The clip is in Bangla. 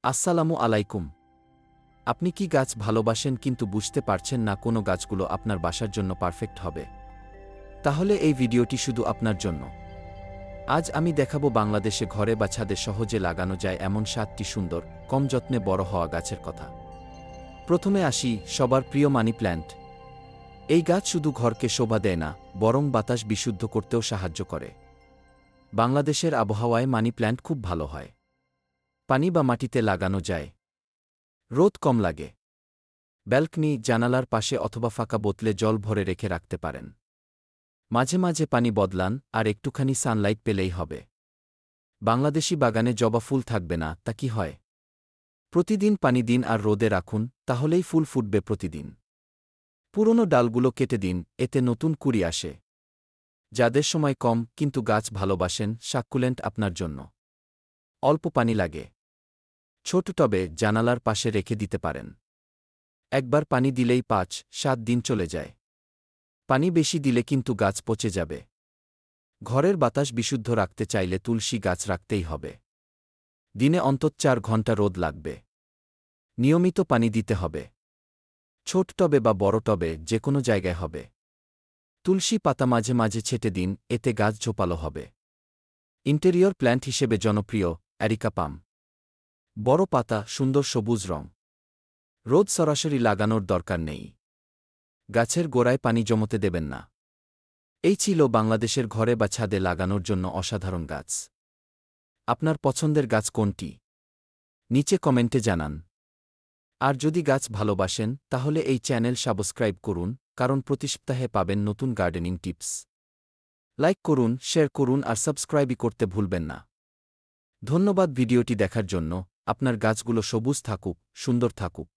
আসসালামু আলাইকুম। আপনি কি গাছ ভালোবাসেন কিন্তু বুঝতে পারছেন না কোন গাছগুলো আপনার বাসার জন্য পারফেক্ট হবে? তাহলে এই ভিডিওটি শুধু আপনার জন্য। আজ আমি দেখাবো বাংলাদেশে ঘরে বা ছাদে সহজে লাগানো যায় এমন ৭টি সুন্দর, কম যত্নে বড় হওয়া গাছের কথা। প্রথমে আসি সবার প্রিয় মানি প্ল্যান্ট। এই গাছ শুধু ঘরকে শোভা দেয় না, বরং বাতাস বিশুদ্ধ করতেও সাহায্য করে। বাংলাদেশের আবহাওয়ায় মানি প্ল্যান্ট খুব ভালো হয়। পানি বা মাটিতে লাগানো যায়। রোদ কম লাগে। ব্যালকনি, জানালার পাশে অথবা ফাঁকা বোতলে জল ভরে রেখে রাখতে পারেন। মাঝে মাঝে পানি বদলান, আর একটুখানি সানলাইট পেলেই হবে। বাংলাদেশি বাগানে জবা ফুল থাকবে না, তা কি হয়? প্রতিদিন পানি দিন আর রোদে রাখুন, তাহলেই ফুল ফুটবে প্রতিদিন। পুরনো ডালগুলো কেটে দিন, এতে নতুন কুঁড়ি আসে। যাদের সময় কম কিন্তু গাছ ভালোবাসেন, সাক্কুলেন্ট আপনার জন্য। অল্প পানি লাগে। ছোট টবে জানালার পাশে রেখে দিতে পারেন। একবার পানি দিলেই ৫-৭ দিন চলে যায়। পানি বেশি দিলে কিন্তু গাছ পচে যাবে। ঘরের বাতাস বিশুদ্ধ রাখতে চাইলে তুলসী গাছ রাখতেই হবে। দিনে অন্তত ৪ ঘণ্টা রোদ লাগবে। নিয়মিত পানি দিতে হবে। ছোট টবে বা বড় টবে যে কোনো জায়গায় হবে। তুলসী পাতা মাঝে মাঝে ছেটে দিন, এতে গাছ ঝোপালো হবে। ইন্টেরিয়র প্ল্যান্ট হিসেবে জনপ্রিয় অ্যারিকা পাম। বড় পাতা, সুন্দর সবুজ রং। রোদ সরাসরি লাগানোর দরকার নেই। গাছের গোড়ায় পানি জমতে দেবেন না। এই ছিল বাংলাদেশের ঘরে বা ছাদে লাগানোর জন্য অসাধারণ গাছ। আপনার পছন্দের গাছ কোনটি? নিচে কমেন্টে জানান। আর যদি গাছ ভালোবাসেন তাহলে এই চ্যানেল সাবস্ক্রাইব করুন, কারণ প্রতি সপ্তাহে পাবেন নতুন গার্ডেনিং টিপস। লাইক করুন, শেয়ার করুন আর সাবস্ক্রাইবই করতে ভুলবেন না। ধন্যবাদ ভিডিওটি দেখার জন্য। আপনার গাছগুলো সবুজ থাকুক, সুন্দর থাকুক।